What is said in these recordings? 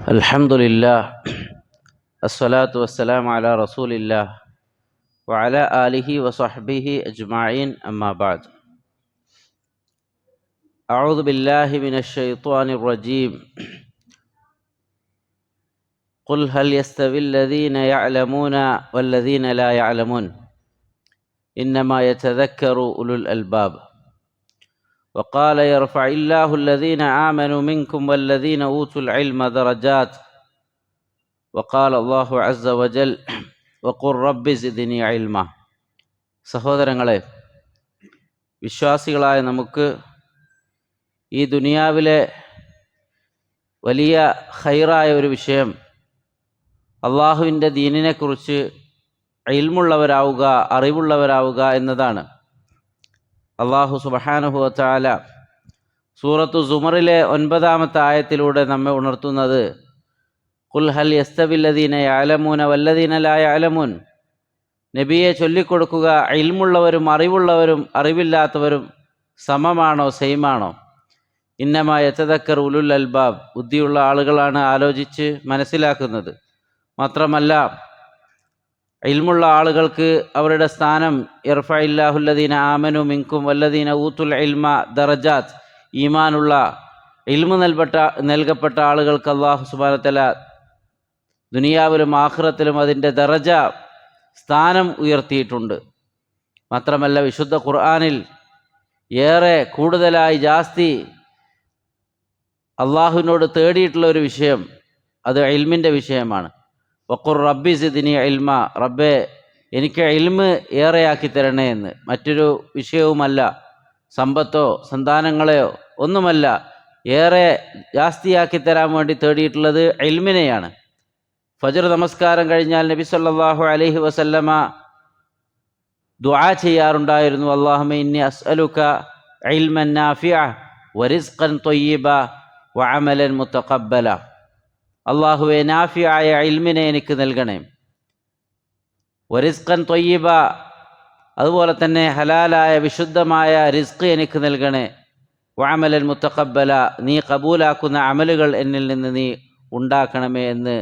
الحمد لله الصلاة والسلام على رسول الله وعلى آله وصحبه أجمعين أما بعد أعوذ بالله من الشيطان الرجيم قل هل يستوي الذين يعلمون والذين لا يعلمون إنما يتذكر أولو الألباب وقال يرفع الله الذين آمنوا منكم والذين أوتوا العلم درجات وقال الله عز وجل وقل رب زدني علما. സഹോദരങ്ങളെ, വിശ്വാസികളായ നമുക്ക് ഈ ദുനിയാവിലെ വലിയ ഖൈറായ ഒരു വിഷയം അള്ളാഹുവിൻ്റെ ദീനിനെക്കുറിച്ച് ഇൽമുള്ളവരാവുക, അറിവുള്ളവരാവുക എന്നതാണ്. അള്ളാഹു സുബ്ഹാനഹു വ തആല സൂറത്തു സുമറിലെ 9-ാമത്തെ ആയത്തിലൂടെ നമ്മെ ഉണർത്തുന്നത് ഖുൽ ഹൽ യസ്തവില്ലദീന യഅലമൂന വല്ലദീന ലാ യഅലമൂൻ. നബിയെ ചൊല്ലിക്കൊടുക്കുക, ഇൽമുള്ളവരും അറിവുള്ളവരും അറിവില്ലാത്തവരും സമമാണോ, സെയിമാണോ? ഇന്നമാ യതദക്കറു ഉലുൽ അൽബാബ്. ബുദ്ധിയുള്ള ആളുകളാണ് ആലോചിച്ച് മനസ്സിലാക്കുന്നത്. മാത്രമല്ല, ഇൽമുള്ള ആളുകൾക്ക് അവരുടെ സ്ഥാനം യർഫഇല്ലാഹുല്ലദീന ആമനു മിൻകും വല്ലദീന ഊത്തുൽ ഇൽമ ദറജാത്ത്. ഈമാനുള്ള ഇൽമു നൽകപ്പെട്ട ആളുകൾക്ക് അല്ലാഹു സുബ്ഹാനഹു വ തആല ദുനിയാവിലും ആഖിറത്തിലും അതിൻ്റെ ദറജ, സ്ഥാനം ഉയർത്തിയിട്ടുണ്ട്. മാത്രമല്ല, വിശുദ്ധ ഖുർആനിൽ ഏറെ കൂടുതലായി ജാസ്തി അള്ളാഹുവിനോട് തേടിയിട്ടുള്ള ഒരു വിഷയം അത് ഇൽമിൻ്റെ വിഷയമാണ്. വഖുർ റബ്ബി സിദ്നി ഇൽമ. റബ്ബേ, എനിക്ക് ഇൽമ് ഏറെയാക്കി തരണേ എന്ന്. മറ്റൊരു വിഷയവുമല്ല, സമ്പത്തോ സന്താനങ്ങളെയോ ഒന്നുമല്ല. ഏറെ ജാസ്തിയാക്കി തരാൻ വേണ്ടി തേടിയിട്ടുള്ളത് ഇൽമിനെയാണ്. ഫജ്ർ നമസ്കാരം കഴിഞ്ഞാൽ നബി സല്ലല്ലാഹു അലൈഹി വസല്ലമ ദുആ ചെയ്യാറുണ്ടായിരുന്നു. അല്ലാഹുമ്മ ഇന്നി അസ്അലുക ഇൽമൻ നാഫിഅ വറിസ്ഖൻ ത്വയ്യിബ വഅമലൻ മുതഖബ്ബല. അല്ലാഹുവേ, നാഫിയായ ഇൽമിനെ എനിക്ക് നൽകണേ, വറിസ്ഖൻ ത്വയ്യിബ, അതുപോലെ തന്നെ ഹലാലായ വിശുദ്ധമായ റിസ്ഖ് എനിക്ക് നൽകണേ, വഅമലൻ മുതഖബ്ബല, നീ കബൂലാക്കുന്ന അമലുകൾ എന്നിൽ നിന്ന് നീ ഉണ്ടാക്കണമേ എന്ന്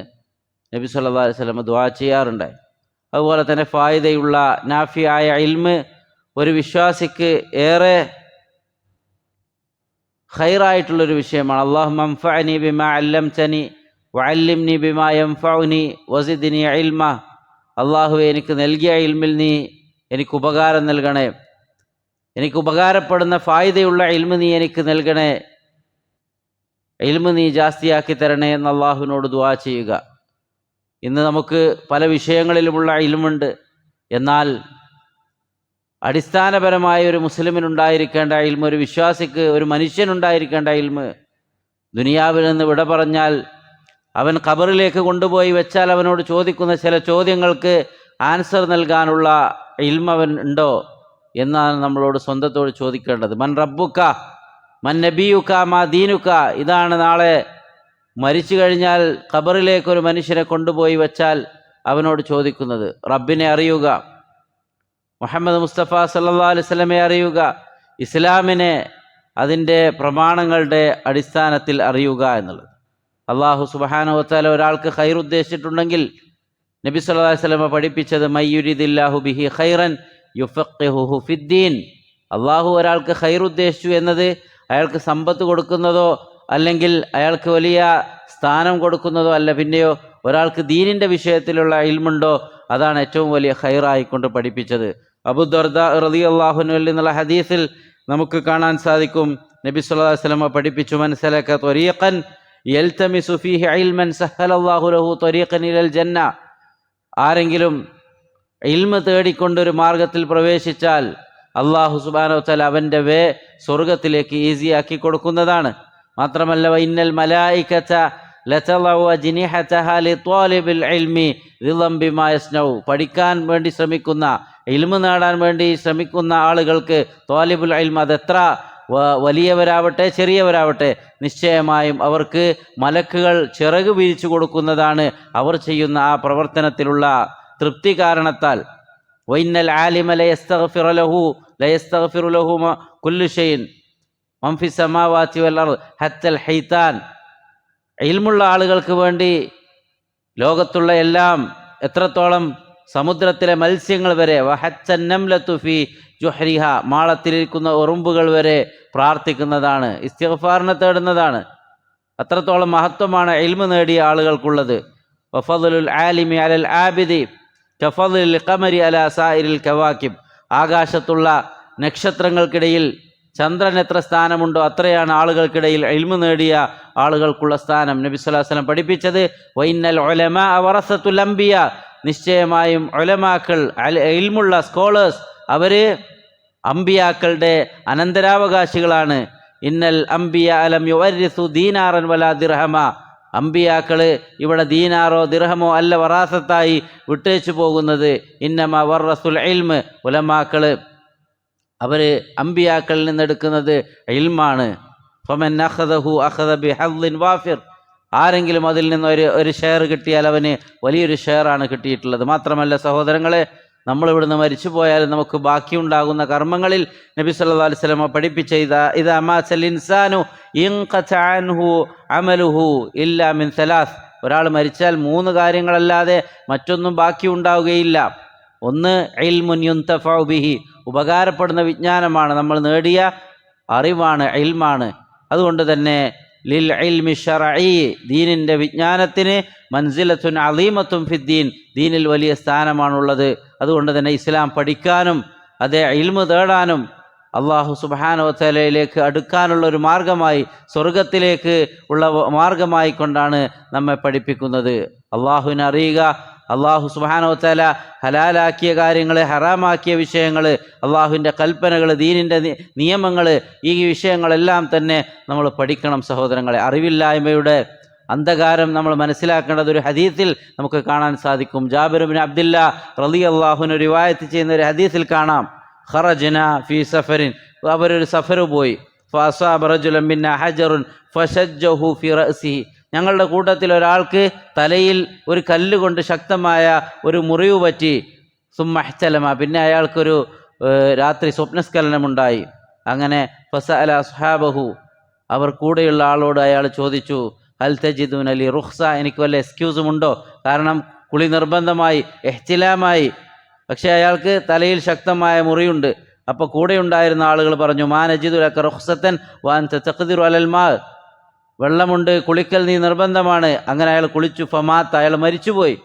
നബി സല്ലല്ലാഹു അലൈഹി വസല്ലം ദുആ ചെയ്യാറുണ്ടായി. അതുപോലെ തന്നെ ഫായിദയുള്ള നാഫിയായ ഇൽമ് ഒരു വിശ്വാസിക്ക് ഏറെ ഖൈറായിട്ടുള്ളൊരു വിഷയമാണ്. അല്ലാഹുമ്മ അൻഫഅനി ബിമാ അല്ലംതനി വഅല്ലിംനി ബിമാ യൻഫഉനി വസിദ്നി ഇൽമ. അല്ലാഹുവേ, എനിക്ക് നൽകിയ ഇൽമിൽ നീ എനിക്ക് ഉപകാരം നൽകണേ, എനിക്ക് ഉപകാരപ്പെടുന്ന ഫായിദയുള്ള ഇൽമ് നീ എനിക്ക് നൽകണേ, ഇൽമ് നീ ജാസ്തിയാക്കി തരണേ എന്ന് അള്ളാഹുവിനോട് ദുആ ചെയ്യുക. ഇന്ന് നമുക്ക് പല വിഷയങ്ങളിലുമുള്ള ഇൽമുണ്ട്. എന്നാൽ അടിസ്ഥാനപരമായ ഒരു മുസ്ലിമിനുണ്ടായിരിക്കേണ്ട ഇൽമ്, ഒരു വിശ്വാസിക്ക്, ഒരു മനുഷ്യനുണ്ടായിരിക്കേണ്ട ഇൽമ്, ദുനിയാവിൽ നിന്ന് വിട പറഞ്ഞാൽ അവൻ ഖബറിലേക്ക് കൊണ്ടുപോയി വെച്ചാൽ അവനോട് ചോദിക്കുന്ന ചില ചോദ്യങ്ങൾക്ക് ആൻസർ നൽകാനുള്ള ഇൽമ് അവൻ ഉണ്ടോ എന്നാണ് നമ്മളോട് സ്വന്തത്തോട് ചോദിക്കേണ്ടത്. മൻ റബ്ബുക, മൻ നബിയുക, മാ ദീനുക. ഇതാണ് നാളെ മരിച്ചു കഴിഞ്ഞാൽ ഖബറിലേക്ക് ഒരു മനുഷ്യനെ കൊണ്ടുപോയി വെച്ചാൽ അവനോട് ചോദിക്കുന്നത്. റബ്ബിനെ അറിയുക, മുഹമ്മദ് മുസ്തഫ സല്ലല്ലാഹു അലൈഹി വസല്ലമയെ അറിയുക, ഇസ്ലാമിനെ അതിൻ്റെ പ്രമാണങ്ങളുടെ അടിസ്ഥാനത്തിൽ അറിയുക എന്നുള്ളത്. അല്ലാഹു സുബ്ഹാനഹു വ തആല ഒരാൾക്ക് ഖൈർ ഉദ്ദേശിച്ചിട്ടുണ്ടെങ്കിൽ നബി സല്ലല്ലാഹു അലൈഹി വസല്ലമ പഠിപ്പിച്ചത് മയ്യുരിദില്ലാഹു ബിഹി ഖൈറൻ യുഫഖിഹുഹു ഫിദ്ദീൻ. അള്ളാഹു ഒരാൾക്ക് ഖൈർ ഉദ്ദേശിച്ചു എന്നത് അയാൾക്ക് സമ്പത്ത് കൊടുക്കുന്നതോ അല്ലെങ്കിൽ അയാൾക്ക് വലിയ സ്ഥാനം കൊടുക്കുന്നതോ അല്ല. പിന്നെയോ ഒരാൾക്ക് ദീനിൻ്റെ വിഷയത്തിലുള്ള ഇൽമുണ്ടോ, അതാണ് ഏറ്റവും വലിയ ഖൈറായിക്കൊണ്ട് പഠിപ്പിച്ചത്. അബൂ ദർദാ റളിയല്ലാഹു അൻഹു എന്നുള്ള ഹദീസിൽ നമുക്ക് കാണാൻ സാധിക്കും, നബി സല്ലല്ലാഹു അലൈഹി വസല്ലമ പഠിപ്പിച്ചു, മൻ സലക ത്വരീഖൻ യൽതമിസു ഫീഹി ഇൽമൻ സഹലല്ലാഹു ലഹു ത്വരീഖൻ ഇലൽ ജന്ന. ആരെങ്കിലും ഇൽമ് തേടിക്കൊണ്ടൊരു മാർഗത്തിൽ പ്രവേശിച്ചാൽ അല്ലാഹു സുബ്ഹാനഹു വ തആല അവൻ്റെ സ്വർഗത്തിലേക്ക് ഈസിയാക്കി കൊടുക്കുന്നതാണ്. മാത്രമല്ല, വഇന്നൽ മലായികത ലതളഉ അജ്നിഹതഹാ ലിത്വാലിബിൽ ഇൽമി റിളൻ ബിമാ യസ്നഉ. പഠിക്കാൻ വേണ്ടി ശ്രമിക്കുന്ന, ഇൽമ് നേടാൻ വേണ്ടി ശ്രമിക്കുന്ന ആളുകൾക്ക് ത്വാലിബുൽ ഇൽമ് അതെത്ര വലിയവരാവട്ടെ ചെറിയവരാവട്ടെ നിശ്ചയമായും അവർക്ക് മലക്കുകൾ ചിറക് വിരിച്ചു കൊടുക്കുന്നതാണ് അവർ ചെയ്യുന്ന ആ പ്രവർത്തനത്തിലുള്ള തൃപ്തി കാരണത്താൽ. വഇന്നൽ ആലിമ ലയസ്തഗ്ഫിറു ലഹു കുല്ലു ഷൈഇൻ മൻ ഫിസ് സമാവാതി വൽ അർദ് ഹത്തൽ ഹൈതാൻ. ഇൽമുള്ള ആളുകൾക്ക് വേണ്ടി ലോകത്തുള്ള എല്ലാം, എത്രത്തോളം സമുദ്രത്തിലെ മത്സ്യങ്ങൾ വരെ, വഹച്ചന്നംലത്തു ഫീ ജുഹ്രിഹ, മാളത്തിലിരിക്കുന്ന ഉറുമ്പുകൾ വരെ പ്രാർത്ഥിക്കുന്നതാണ്, ഇസ്തിഗ്ഫാറിനെ തേടുന്നതാണ്. അത്രത്തോളം മഹത്വമാണ് ഇൽമ് നേടിയ ആളുകൾക്കുള്ളത്. വഫദലുൽ ആലിമി അലൽ ആബിദി കഫദലിൽ ഖമരി അലാ സായിരിൽ കവാക്കിബ്, ആകാശത്തുള്ള നക്ഷത്രങ്ങൾക്കിടയിൽ ചന്ദ്രൻ എത്ര സ്ഥാനമുണ്ടോ അത്രയാണ് ആളുകൾക്കിടയിൽ ഇൽമു നേടിയ ആളുകൾക്കുള്ള സ്ഥാനം. നബി സ്വല്ലല്ലാഹു അലൈഹി വസല്ലം പഠിപ്പിച്ചത് വഇന്നൽ ഉലമാ വറസത്തുൽ അംബിയ, നിശ്ചയമായും ഉലമാക്കൾ, ഇൽമുള്ള സ്കോളേഴ്സ്, അവർ അംബിയാക്കളുടെ അനന്തരാവകാശികളാണ്. ഇന്നൽ അംബിയ അലം യുവരിസു ദീനാറൻ വലാ ദിർഹമ, അംബിയാക്കൾ ഇവിടെ ദീനാറോ ദിർഹമോ അല്ല വറാസത്തായി വിട്ടേച്ചു പോകുന്നത്. ഇന്നമ വറസുൽ ഇൽമ്, ഉലമാക്കൾ അവർ അംബിയാക്കളിൽ നിന്നെടുക്കുന്നത് ഇൽമാണ്. ഫമൻ അഖദഹു അഖദ ബിഹദ്ദിൻ വാഫിർ, ആരെങ്കിലും അതിൽ നിന്ന് ഒരു ഷെയർ കിട്ടിയാൽ അവന് വലിയൊരു ഷെയറാണ് കിട്ടിയിട്ടുള്ളത്. മാത്രമല്ല സഹോദരങ്ങളെ, നമ്മളിവിടുന്ന് മരിച്ചു പോയാലും നമുക്ക് ബാക്കിയുണ്ടാകുന്ന കർമ്മങ്ങളിൽ നബി സല്ലല്ലാഹു അലൈഹി വസല്ലം പഠിപ്പിച്ച ഇദാ മാസൽ ഇൻസാനു ഇൻഖത അൻഹു അമലുഹു ഇല്ലാ മിൻ സലാസ്, ഒരാൾ മരിച്ചാൽ 3 കാര്യങ്ങളല്ലാതെ മറ്റൊന്നും ബാക്കി ഉണ്ടാവുകയില്ല. ഒന്ന് ഇൽമുൻ യുൻതഫഉ ബിഹി, ഉപകാരപ്പെടുന്ന വിജ്ഞാനമാണ്, നമ്മൾ നേടിയ അറിവാണ്, ഇൽമാണ്. അതുകൊണ്ട് തന്നെ ലിൽ ഇൽമി ശർഈ, ദീനിൻ്റെ വിജ്ഞാനത്തിന് മൻസിലത്തുൻ അളീമത്തുൻ ഫിദ്ദീൻ, ദീനിൽ വലിയ സ്ഥാനമാണുള്ളത്. അതുകൊണ്ട് തന്നെ ഇസ്ലാം പഠിക്കാനും അതേ ഇൽമു തേടാനും അള്ളാഹു സുബ്ഹാനഹു വ തആലയിലേക്ക് അടുക്കാനുള്ള ഒരു മാർഗമായി, സ്വർഗത്തിലേക്ക് ഉള്ള മാർഗമായി കൊണ്ടാണ് നമ്മെ പഠിപ്പിക്കുന്നത്. അള്ളാഹുവിനെ അറിയുക, അള്ളാഹു സുബ്ഹാനഹു വ തആല ഹലാലാക്കിയ കാര്യങ്ങൾ, ഹറാമാക്കിയ വിഷയങ്ങൾ, അള്ളാഹുവിൻ്റെ കൽപ്പനകൾ, ദീനിൻ്റെ നിയമങ്ങൾ, ഈ വിഷയങ്ങളെല്ലാം തന്നെ നമ്മൾ പഠിക്കണം സഹോദരങ്ങളെ. അറിവില്ലായ്മയുടെ അന്ധകാരം നമ്മൾ മനസ്സിലാക്കേണ്ടത് ഒരു ഹദീസിൽ നമുക്ക് കാണാൻ സാധിക്കും. ജാബിർ ഇബ്നു അബ്ദുല്ലാ റളിയല്ലാഹു അൻഹു റിവായത്ത് ചെയ്യുന്ന ഒരു ഹദീസിൽ കാണാം, ഖറജ്ന ഫീ സഫറിൻ, അവരൊരു സഫർ പോയി, ഫഅസാബ റജുലൻ മിന്നാ ഹജറുൻ ഫശജ്ജഹു ഫീ റഅസിഹി, ഞങ്ങളുടെ കൂട്ടത്തിൽ ഒരാൾക്ക് തലയിൽ ഒരു കല്ലുകൊണ്ട് ശക്തമായ ഒരു മുറിവ് പറ്റി. സുമ്മഹ്തലമ, പിന്നെ അയാൾക്കൊരു രാത്രി സ്വപ്നസ്ഖലനമുണ്ടായി. അങ്ങനെ ഫസഅല അസ്ഹാബഹു, അവർ കൂടെയുള്ള ആളോട് അയാൾ ചോദിച്ചു, ഹൽ തജിദൂന ലി റുഖ്സ, എനിക്ക് വല്ല എക്സ്ക്യൂസുമുണ്ടോ? കാരണം കുളി നിർബന്ധമായി, ഇഹ്തിലാമായി. പക്ഷേ അയാൾക്ക് തലയിൽ ശക്തമായ മുറിയുണ്ട്. അപ്പോൾ കൂടെ ഉണ്ടായിരുന്ന ആളുകൾ പറഞ്ഞു, മാ നജിദു ലക റുഖ്സതൻ വഅൻത തഖ്ദിറു അലൽ മാ, വെള്ളമുണ്ട്, കുളിക്കൽ നീ നിർബന്ധമാണ്. അങ്ങനെ അയാൾ കുളിച്ചു. ഫമാത്ത്, അയാൾ മരിച്ചുപോയി.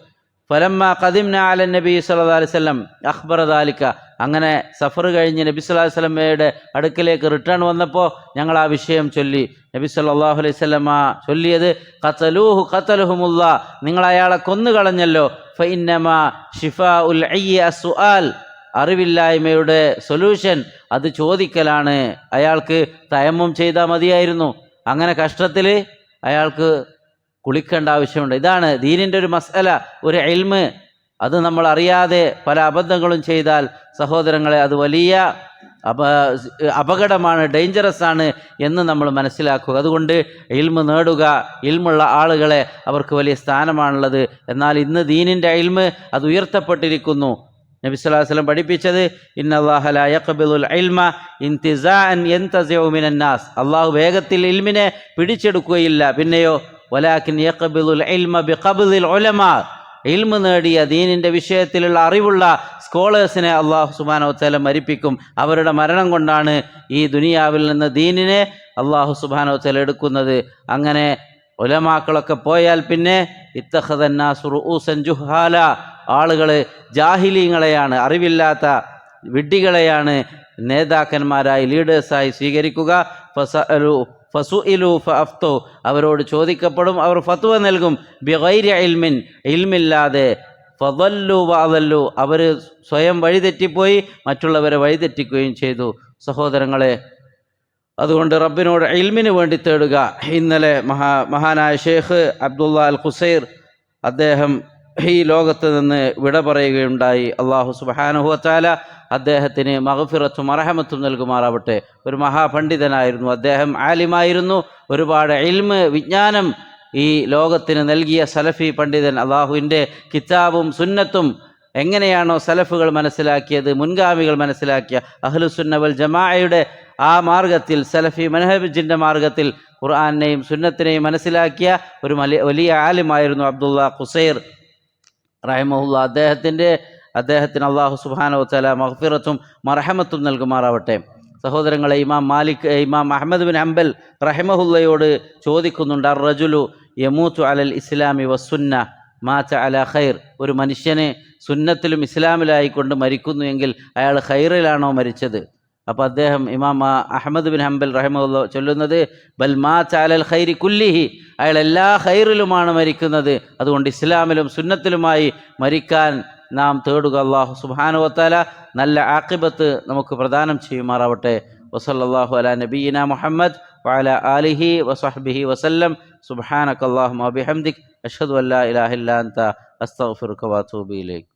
ഫലമ്മ ഖദിംന അല നബി സല്ലല്ലാഹു അലൈഹി വസല്ലം അഖ്ബറ ദാലിക, അങ്ങനെ സഫർ കഴിഞ്ഞ് നബി സല്ലല്ലാഹു അലൈഹി വസല്ലമയുടെ അടുക്കലേക്ക് റിട്ടേൺ വന്നപ്പോൾ ഞങ്ങൾ ആ വിഷയം ചൊല്ലി. നബി സല്ലല്ലാഹു അലൈഹി വസല്ലമ ചൊല്ലിയത് ഖതലൂഹു ഖതലഹുമുല്ലാ, നിങ്ങൾ അയാളെ കൊന്നുകളഞ്ഞല്ലോ. ഫഇന്നമാ ശിഫാഉൽ അയ്യി അസ്സുആൽ, അറിവില്ലായ്മയുടെ സൊല്യൂഷൻ അത് ചോദിക്കലാണ്. അയാൾക്ക് തയമ്മും ചെയ്താൽ മതിയായിരുന്നു. അങ്ങനെ കഷ്ടത്തിൽ അയാൾക്ക് കുളിക്കേണ്ട ആവശ്യമുണ്ട്. ഇതാണ് ദീനിൻ്റെ ഒരു മസ്അല, ഒരു ഇൽമ്. അത് നമ്മൾ അറിയാതെ പല അബദ്ധങ്ങളും ചെയ്താൽ സഹോദരങ്ങളെ അത് വലിയ അപകടമാണ്, ഡേഞ്ചറസ് ആണ് എന്ന് നമ്മൾ മനസ്സിലാക്കുക. അതുകൊണ്ട് ഇൽമ് നേടുക, ഇൽമുള്ള ആളുകളെ അവർക്ക് വലിയ സ്ഥാനമാണുള്ളത്. എന്നാൽ ഇന്ന് ദീനിൻ്റെ ഇൽമ് അത് ഉയർത്തപ്പെട്ടിരിക്കുന്നു. നബി സല്ലല്ലാഹു അലൈഹി വസല്ലം പഠിപ്പിച്ചത് ഇന്നല്ലാഹ ലാ യഖ്ബിലുൽ ഇൽമ ഇൻതിസാഅൻ യൻതസിഉ മിനൻ നാസ്, അല്ലാഹു വേഗത്തിൽ ഇൽമിനെ പിടിച്ചെടുക്കുകയില്ല. പിന്നെയോ വലാകിൻ യഖ്ബിലുൽ ഇൽമ ബിഖബ്ദിൽ ഉലമാ, ഇൽമു നേടിയ ദീനിൻ്റെ വിഷയത്തിലുള്ള അറിവുള്ള സ്കോളേഴ്സിനെ അല്ലാഹു സുബ്ഹാനഹു വ തആല മരിപ്പിക്കും. അവരുടെ മരണം കൊണ്ടാണ് ഈ ദുനിയാവിൽ നിന്ന് ദീനിനെ അല്ലാഹു സുബ്ഹാനഹു വ തആല എടുക്കുന്നത്. അങ്ങനെ ഉലമാക്കളൊക്കെ പോയാൽ പിന്നെ ഇത്തഖദന്നാസു റൂസൻ ജുഹാല, ആളുകൾ ജാഹിലീങ്ങളെയാണ്, അറിവില്ലാത്ത വിഡ്ഢികളെയാണ് നേതാക്കന്മാരായി, ലീഡേഴ്സായി സ്വീകരിക്കുക. ഫസുഇലു ഫഅഫ്തു, അവരോട് ചോദിക്കപ്പെടും, അവർ ഫത്വ നൽകും. ബിഗൈരി ഇൽമിൻ, ഇൽമില്ലാതെ. ഫദല്ലു വഅദല്ലു, അവർ സ്വയം വഴിതെറ്റിപ്പോയി, മറ്റുള്ളവരെ വഴിതെറ്റിക്കുകയും ചെയ്തു. സഹോദരങ്ങളെ, അതുകൊണ്ട് റബ്ബിനോട് ഇൽമിന് വേണ്ടി തേടുക. ഇന്നലെ മഹാനായ ഷെയ്ഖ് അബ്ദുള്ള അൽ ഖുസൈർ അദ്ദേഹം ഈ ലോകത്ത് നിന്ന് വിട പറയുകയുണ്ടായി. അള്ളാഹു സുബ്ഹാനഹു വ തആല അദ്ദേഹത്തിന് മഗ്ഫിറത്തും മർഹമത്തും നൽകുമാറാവട്ടെ. ഒരു മഹാപണ്ഡിതനായിരുന്നു അദ്ദേഹം, ആലിമായിരുന്നു. ഒരുപാട് ഇൽമ്, വിജ്ഞാനം ഈ ലോകത്തിന് നൽകിയ സലഫി പണ്ഡിതൻ. അള്ളാഹുവിൻ്റെ കിതാബും സുന്നത്തും എങ്ങനെയാണോ സലഫുകൾ മനസ്സിലാക്കിയത്, മുൻഗാമികൾ മനസ്സിലാക്കിയ അഹ്ലുസുന്ന വൽ ജമാഅയുടെ ആ മാർഗത്തിൽ, സലഫി മനഹജിൻ്റെ മാർഗത്തിൽ ഖുർആനെയും സുന്നത്തിനെയും മനസ്സിലാക്കിയ ഒരു വലിയ ആലിമായിരുന്നു അബ്ദുള്ള ഖുസൈർ റഹിമഹുല്ലാ. അദ്ദേഹത്തിന് അള്ളാഹു സുബ്ഹാനഹു വ തആല മഗ്ഫിറത്തും മർഹമത്തും നൽകുമാറാവട്ടെ. സഹോദരങ്ങളെ, ഇമാം അഹ്മദ് ബിൻ ഹംബൽ റഹിമഹുല്ലയോട് ചോദിക്കുന്നുണ്ട്, അർ റജുലു യമൂതു അലൽ ഇസ്ലാമി വസ്സുന്ന മാത അലാ ഖൈർ. ഒരു മനുഷ്യന് സുന്നത്തിലും ഇസ്ലാമിലായിക്കൊണ്ട് മരിക്കുന്നു എങ്കിൽ അയാൾ ഖൈറിലാണോ മരിച്ചത്? അപ്പോൾ ഇമാം അഹ്മദ് ബിൻ ഹംബൽ റഹിമഹുല്ല ചൊല്ലുന്നത്, ബൽ മാത അലൽ ഖൈരി കുല്ലിഹി, അയാൾ എല്ലാ ഖൈറിലുമാണ് മരിക്കുന്നത്. അതുകൊണ്ട് ഇസ്ലാമിലും സുന്നത്തിലുമായി മരിക്കാൻ നാം തേടുക. അല്ലാഹു സുബ്ഹാനഹു വ തആല നല്ല ആഖിബത്ത് നമുക്ക് പ്രദാനം ചെയ്യുമാറാവട്ടെ. വസല്ലല്ലാഹു അലാ നബിയിന മുഹമ്മദ് വഅലാ ആലിഹി വസഹ്ബിഹി വസല്ലം. സുബ്ഹാനക അല്ലാഹുമ്മ വബിഹംദിക അഷ്ഹദു അൻ ലാ ഇലാഹ ഇല്ലാ അൻത അസ്തഗ്ഫിറുക വഅതൂബു ഇലൈക്.